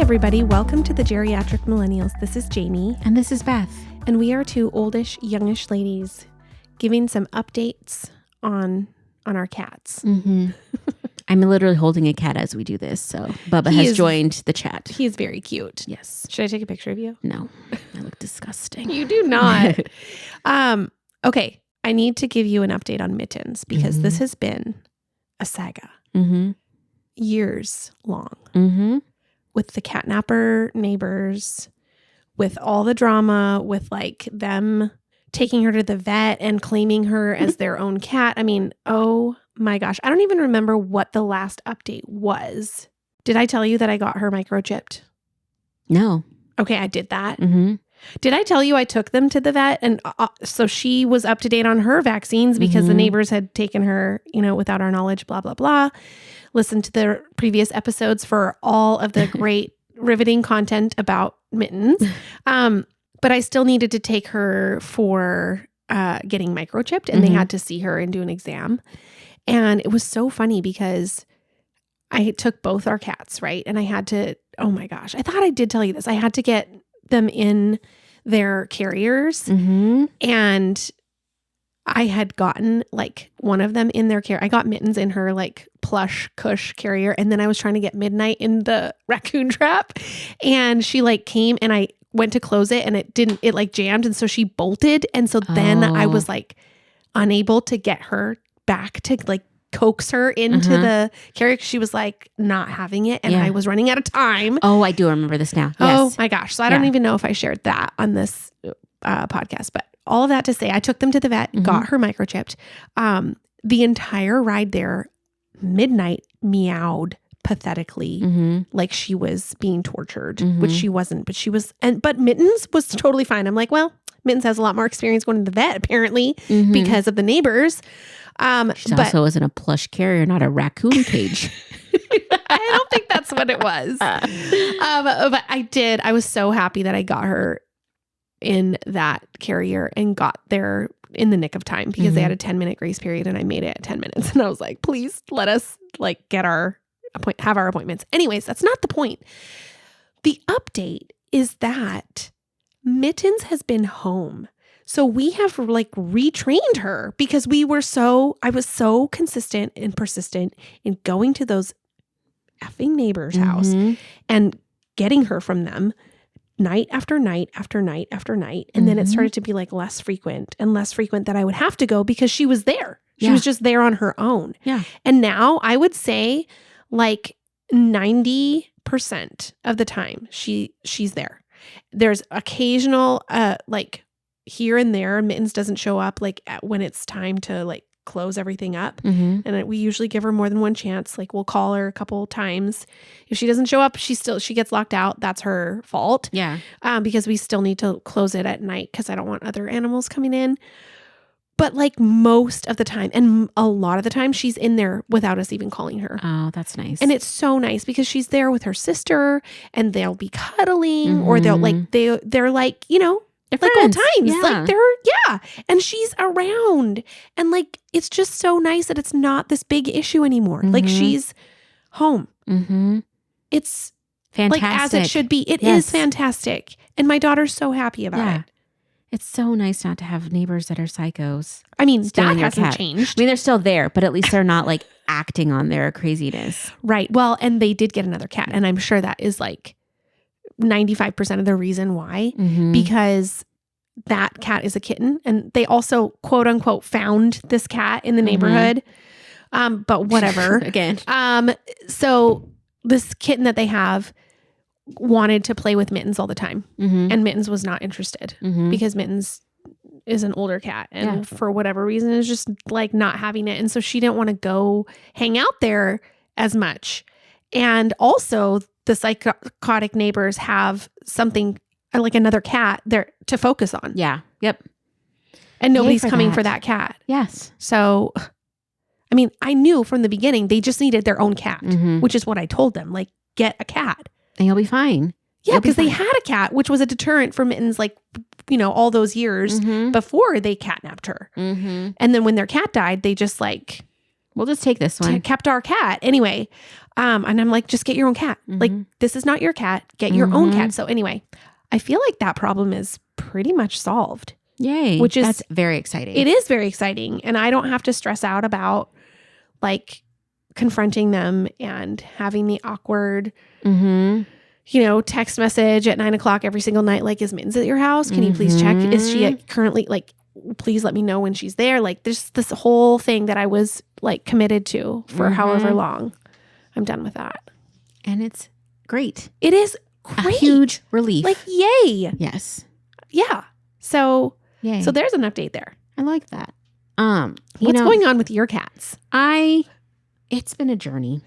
everybody. Welcome to the Geriatric Millennials. This is Jayme. And this is Beth. And we are two oldish, youngish ladies giving some updates on our cats. Mm-hmm. I'm literally holding a cat as we do this, so Bubba has joined the chat. He is very cute. Yes. Should I take a picture of you? No. I look disgusting. You do not. Okay. I need to give you an update on Mittens because this has been a saga. Years long. With the catnapper neighbors, with all the drama, with like them taking her to the vet and claiming her as their own cat. I mean, oh my gosh. I don't even remember what the last update was. Did I tell you that I got her microchipped? No. Okay, I did that. Did I tell you I took them to the vet? And so she was up to date on her vaccines because the neighbors had taken her, without our knowledge, blah, blah, blah. Listen to the previous episodes for all of the great riveting content about Mittens. But I still needed to take her for getting microchipped, and they had to see her and do an exam. And it was so funny because I took both our cats, right? And I had to, oh my gosh, I thought I did tell you this. I had to get them in their carriers, and I had gotten like one of them in their carrier. I got Mittens in her like plush cush carrier, and then I was trying to get Midnight in the raccoon trap, and she like came, and I went to close it, and it like jammed, and so she bolted, and so then I was like unable to get her back to like coax her into the carrier. She was like not having it, and I was running out of time. Oh, I do remember this now. Yes. Oh my gosh. So I don't even know if I shared that on this podcast, but all of that to say, I took them to the vet, got her microchipped. The entire ride there, Midnight meowed pathetically like she was being tortured, which she wasn't, but she was, but Mittens was totally fine. I'm like, well, Mittens has a lot more experience going to the vet apparently because of the neighbors. She also was in a plush carrier, not a raccoon cage. I don't think that's what it was. But I was so happy that I got her in that carrier and got there in the nick of time because they had a 10-minute grace period, and I made it at 10 minutes. And I was like, please let us like have our appointments. Anyways, that's not the point. The update is that Mittens has been home. So we have like retrained her because I was so consistent and persistent in going to those effing neighbors' house and getting her from them night after night after night after night. And then it started to be like less frequent that I would have to go because she was there. She was just there on her own. Yeah. And now I would say like 90% of the time she's there. There's occasional like here and there, Mittens doesn't show up like when it's time to like close everything up. And we usually give her more than one chance. Like we'll call her a couple times. If she doesn't show up, she gets locked out. That's her fault. Yeah. Because we still need to close it at night because I don't want other animals coming in. But like most of the time, and a lot of the time, she's in there without us even calling her. Oh, that's nice. And it's so nice because she's there with her sister, and they'll be cuddling, or they're like like old times. Yeah. Like and she's around, and like it's just so nice that it's not this big issue anymore. Like she's home. It's fantastic, like as it should be. It is fantastic, and my daughter's so happy about it. It's so nice not to have neighbors that are psychos. I mean, that hasn't changed. I mean, they're still there, but at least they're not like acting on their craziness. Right. Well, and they did get another cat, and I'm sure that is like 95% of the reason why, because that cat is a kitten, and they also quote unquote found this cat in the neighborhood. But whatever. Again. So this kitten that they have wanted to play with Mittens all the time, and Mittens was not interested because Mittens is an older cat, and for whatever reason is just like not having it. And so she didn't want to go hang out there as much. And also the psychotic neighbors have something like another cat there to focus on. Yeah. Yep. And nobody's coming for that cat. Yes. So, I mean, I knew from the beginning they just needed their own cat, which is what I told them. Like, get a cat. And you'll be fine. Yeah, because they had a cat, which was a deterrent for Mittens, like, all those years before they catnapped her. And then when their cat died, they just like We'll just take this one. kept our cat. Anyway, and I'm like, just get your own cat. Like, this is not your cat. Get your own cat. So anyway, I feel like that problem is pretty much solved. Yay. That's very exciting. It is very exciting. And I don't have to stress out about like confronting them and having the awkward, text message at 9:00 every single night. Like, is Mittens at your house? Can you please check? Is she currently like, please let me know when she's there. Like, there's this whole thing that I was like committed to for however long. I'm done with that. And it's great. It is great. A huge relief. Like, yay. Yes. Yeah. So, yay. So there's an update there. I like that. What's going on with your cats? It's been a journey.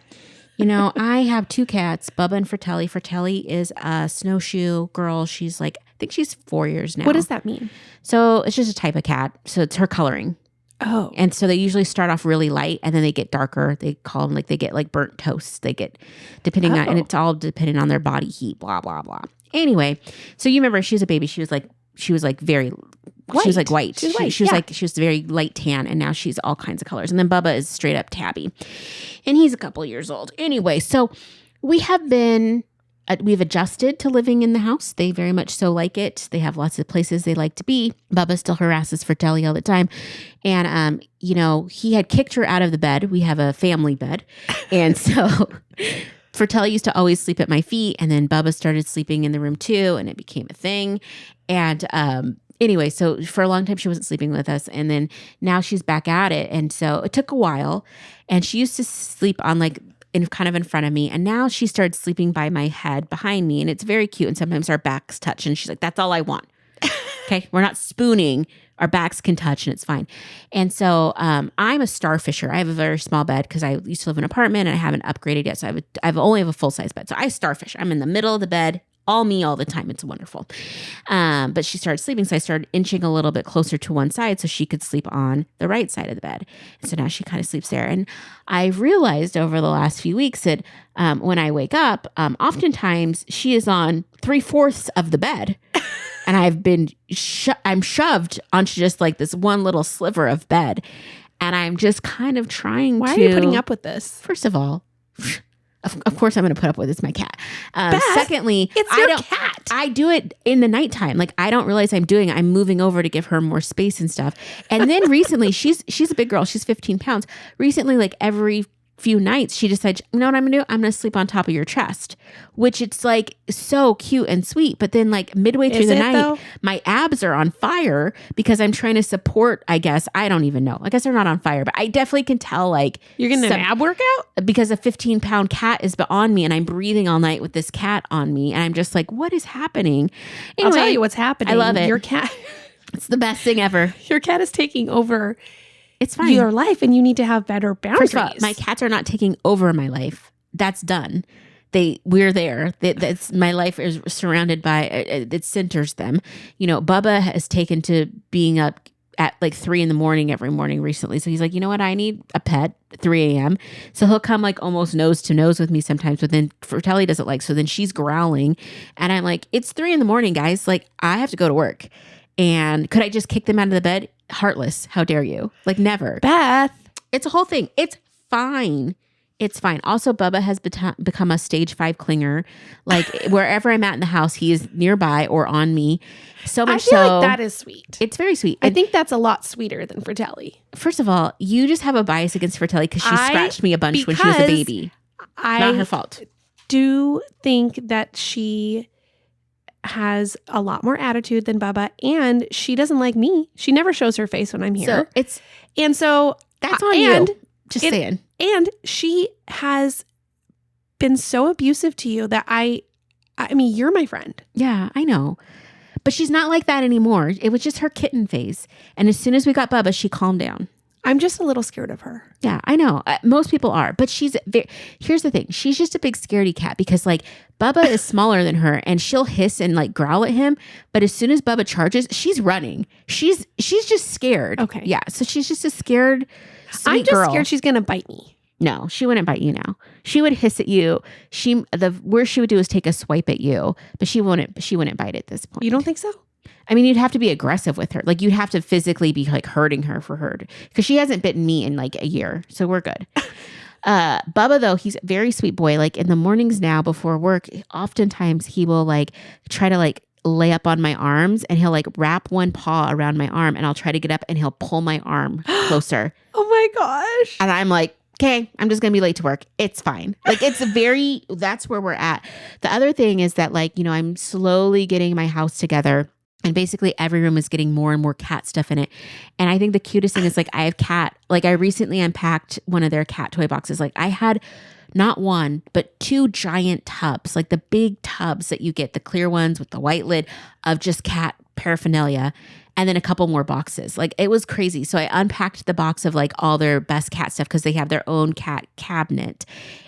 I have 2 cats, Bubba and Fratelli. Fratelli is a snowshoe girl. She's like, I think she's 4 years now. What does that mean? So it's just a type of cat. So it's her coloring. Oh. And so they usually start off really light and then they get darker. They call them they get like burnt toast. They get depending on, and it's all dependent on their body heat, blah, blah, blah. Anyway, so you remember she was a baby. She was like very white. She was like white. She was very light tan, and now she's all kinds of colors. And then Bubba is straight up tabby. And he's a couple years old. Anyway, so we've adjusted to living in the house. They very much so like it. They have lots of places they like to be. Bubba still harasses Fratelli all the time. And, he had kicked her out of the bed. We have a family bed. And so Fratelli used to always sleep at my feet. And then Bubba started sleeping in the room too. And it became a thing. And, anyway, so for a long time, she wasn't sleeping with us. And then now she's back at it. And so it took a while. And she used to sleep on kind of in front of me. And now she started sleeping by my head behind me. And it's very cute. And sometimes our backs touch. And she's like, that's all I want. Okay. We're not spooning. Our backs can touch and it's fine. And so I'm a starfisher. I have a very small bed because I used to live in an apartment and I haven't upgraded yet. So I only have a full-size bed. So I starfish. I'm in the middle of the bed. All me all the time. It's wonderful. But she started sleeping. So I started inching a little bit closer to one side so she could sleep on the right side of the bed. And so now she kind of sleeps there. And I realized over the last few weeks that when I wake up, oftentimes she is on 3/4 of the bed. And I've been, I'm shoved onto just like this one little sliver of bed. And I'm just kind of trying Why are you putting up with this? First of all, of course I'm going to put up with it. It's my cat. Secondly, it's your cat. I do it in the nighttime. Like I don't realize I'm doing it. I'm moving over to give her more space and stuff. And then recently, she's a big girl. She's 15 pounds. Recently, like every few nights, she decides, you know what I'm going to do? I'm going to sleep on top of your chest, which it's like so cute and sweet. But then like midway through the night, my abs are on fire because I'm trying to support, I guess. I don't even know. I guess they're not on fire, but I definitely can tell like. You're getting an ab workout? Because a 15-pound cat is on me and I'm breathing all night with this cat on me. And I'm just like, what is happening? Anyway, I'll tell you what's happening. I love it. Your cat. It's the best thing ever. Your cat is taking over. It's fine. Your life, and you need to have better boundaries. First of all, my cats are not taking over my life. That's done. We're there. That's my life is surrounded by. It centers them. Bubba has taken to being up at like 3 a.m. every morning recently. So he's like, you know what? I need a pet at 3 a.m. So he'll come like almost nose to nose with me sometimes. But then Fratelli doesn't like. So then she's growling, and I'm like, it's 3 a.m, guys. Like I have to go to work. And could I just kick them out of the bed? Heartless. How dare you? Like never. Beth. It's a whole thing. It's fine. It's fine. Also, Bubba has become a stage 5 clinger. Like wherever I'm at in the house, he is nearby or on me. So much so. I feel like that is sweet. It's very sweet. I think that's a lot sweeter than Fratelli. First of all, you just have a bias against Fratelli because she scratched me a bunch when she was a baby. Not her fault. Do think that she has a lot more attitude than Bubba, and she doesn't like me. She never shows her face when I'm here. So that's on you. Just saying. And she has been so abusive to you that I mean, you're my friend. Yeah, I know. But she's not like that anymore. It was just her kitten phase. And as soon as we got Bubba, she calmed down. I'm just a little scared of her. Yeah, I know. Most people are. But here's the thing. She's just a big scaredy cat because like Bubba is smaller than her and she'll hiss and like growl at him. But as soon as Bubba charges, she's running. She's just scared. Okay. Yeah. So she's just a scared, sweet I'm just girl. scared she's going to bite me. No, she wouldn't bite you now. She would hiss at you. The worst she would do is take a swipe at you, but she wouldn't bite at this point. You don't think so? I mean, you'd have to be aggressive with her. Like you'd have to physically be like hurting her for her because she hasn't bitten me in like a year. So we're good. Bubba though, he's a very sweet boy. Like in the mornings now before work, oftentimes he will like try to like lay up on my arms and he'll like wrap one paw around my arm and I'll try to get up and he'll pull my arm closer. Oh my gosh. And I'm like, okay, I'm just going to be late to work. It's fine. Like that's where we're at. The other thing is that like, you know, I'm slowly getting my house together and basically every room is getting more and more cat stuff in it. And I think the cutest thing is like I have cat, like I recently unpacked one of their cat toy boxes. Like I had not one, but 2 giant tubs, like the big tubs that you get, the clear ones with the white lid of just cat paraphernalia. And then a couple more boxes. Like it was crazy. So I unpacked the box of like all their best cat stuff because they have their own cat cabinet.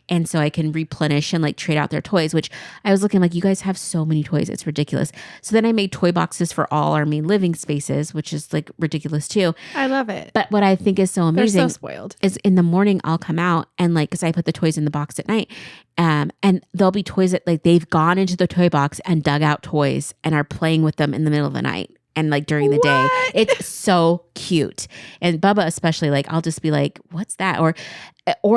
And so I can replenish and like trade out their toys, which I was looking like, you guys have so many toys. It's ridiculous. So then I made toy boxes for all our main living spaces, which is like ridiculous too. I love it. But what I think is so amazing They're so spoiled. is in the morning I'll come out and like, cause I put the toys in the box at night. And there'll be toys that like they've gone into the toy box and dug out toys and are playing with them in the middle of the night. And like during the day, it's so cute. And Bubba, especially, like I'll just be like, "What's that?" Or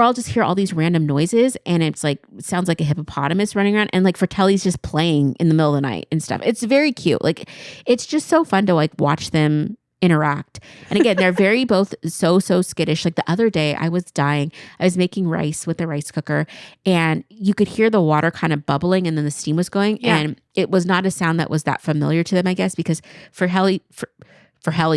I'll just hear all these random noises, and it's like it sounds like a hippopotamus running around, and like Fratelli's just playing in the middle of the night and stuff. It's very cute. Like it's just so fun to like watch them interact. And again, they're very both so skittish. Like the other day I was dying. I was making rice with the rice cooker and you could hear the water kind of bubbling and then the steam was going. Yeah. And it was not a sound that was that familiar to them, I guess, because for Helly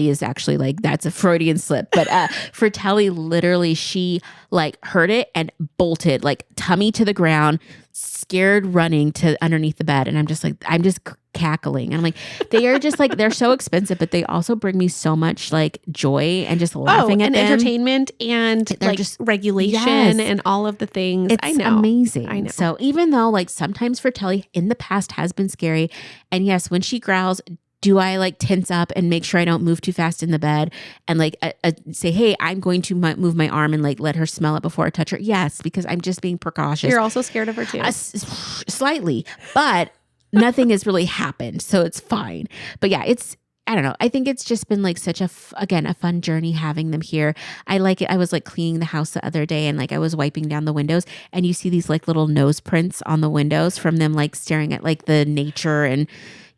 is actually like, that's a Freudian slip. But Fratelli literally, she like heard it and bolted like tummy to the ground, scared running to underneath the bed. And I'm just cackling. And I'm like, they are just like, they're so expensive, but they also bring me so much like joy and just laughing at them. Entertainment and they're like just regulation and all of the things. It's I know. Amazing. I know. So even though like sometimes Fratelli in the past has been scary. And yes, when she growls, do I like tense up and make sure I don't move too fast in the bed and like say, hey, I'm going to move my arm and like let her smell it before I touch her? Yes, because I'm just being precautious. You're also scared of her too. Slightly, but nothing has really happened. So it's fine. But yeah, I don't know. I think it's just been like such a fun journey having them here. I like it. I was like cleaning the house the other day and like I was wiping down the windows and you see these like little nose prints on the windows from them like staring at like the nature and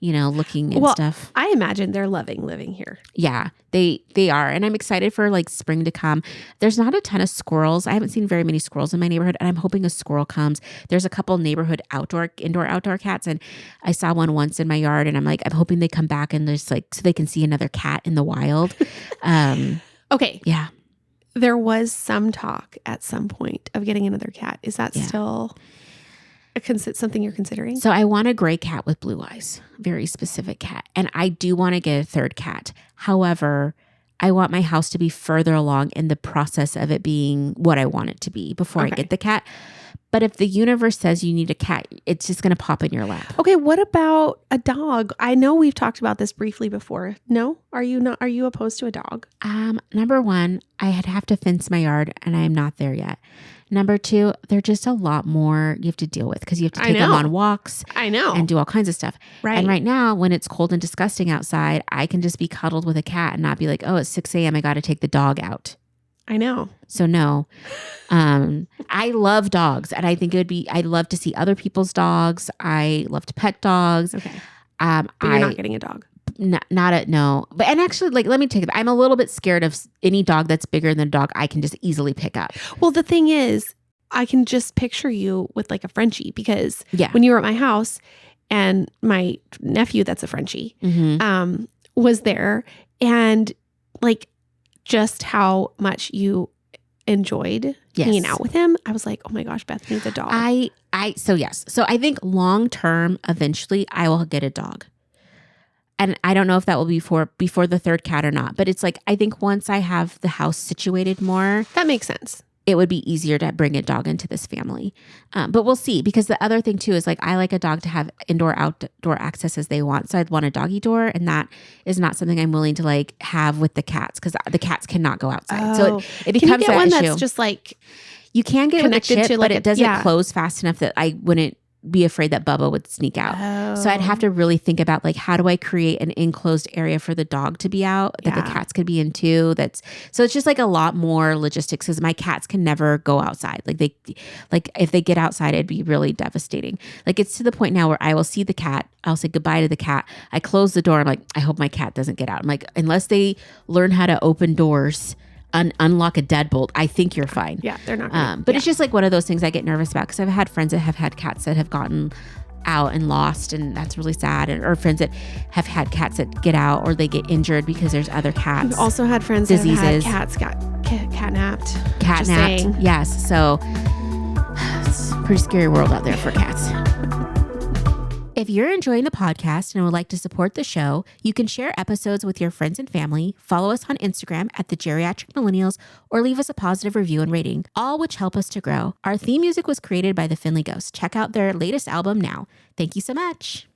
you know, looking and stuff. I imagine they're loving living here. Yeah, they are. And I'm excited for like spring to come. There's not a ton of squirrels. I haven't seen very many squirrels in my neighborhood and I'm hoping a squirrel comes. There's a couple neighborhood indoor-outdoor cats and I saw one once in my yard and I'm like, I'm hoping they come back and there's like, so they can see another cat in the wild. Okay. Yeah. There was some talk at some point of getting another cat. Is that still something you're considering? So I want a gray cat with blue eyes, very specific cat. And I do want to get a third cat. However, I want my house to be further along in the process of it being what I want it to be before I get the cat. But if the universe says you need a cat, it's just going to pop in your lap. Okay, what about a dog? I know we've talked about this briefly before. No? Are you opposed to a dog? Number one, I'd have to fence my yard and I am not there yet. Number two, they're just a lot more you have to deal with because you have to take them on walks. I know. And do all kinds of stuff. Right. And right now, when it's cold and disgusting outside, I can just be cuddled with a cat and not be like, oh, it's 6 a.m. I got to take the dog out. I know. So no, I love dogs and I think I'd love to see other people's dogs. I love to pet dogs. Okay. But you're not getting a dog. No. But, and actually, like, let me take it. I'm a little bit scared of any dog that's bigger than a dog I can just easily pick up. Well, the thing is, I can just picture you with like a Frenchie because when you were at my house and my nephew, that's a Frenchie, was there and like just how much you enjoyed hanging out with him. I was like, oh my gosh, Beth needs a dog. So yes. So I think long term, eventually I will get a dog. And I don't know if that will be before the third cat or not. But it's like, I think once I have the house situated more. That makes sense. It would be easier to bring a dog into this family. But we'll see. Because the other thing too is like, I like a dog to have indoor, outdoor access as they want. So I'd want a doggy door. And that is not something I'm willing to like have with the cats. Because the cats cannot go outside. So it becomes can you get that one issue. That's just like you can get connected to like but it doesn't close fast enough that I wouldn't be afraid that Bubba would sneak out. So I'd have to really think about like, how do I create an enclosed area for the dog to be out that the cats could be in too? So it's just like a lot more logistics because my cats can never go outside. Like if they get outside, it'd be really devastating. Like it's to the point now where I will see the cat. I'll say goodbye to the cat. I close the door. I'm like, I hope my cat doesn't get out. I'm like, unless they learn how to open doors, unlock a deadbolt, I think you're fine. Yeah, they're not gonna, but it's just like one of those things I get nervous about because I've had friends that have had cats that have gotten out and lost, and that's really sad. Or friends that have had cats that get out or they get injured because there's other cats. We've also had friends that have had cats got catnapped. Catnapped, yes. So it's a pretty scary world out there for cats. If you're enjoying the podcast and would like to support the show, you can share episodes with your friends and family, follow us on Instagram at the Geriatric Millennials, or leave us a positive review and rating, all which help us to grow. Our theme music was created by the Finley Ghost. Check out their latest album now. Thank you so much.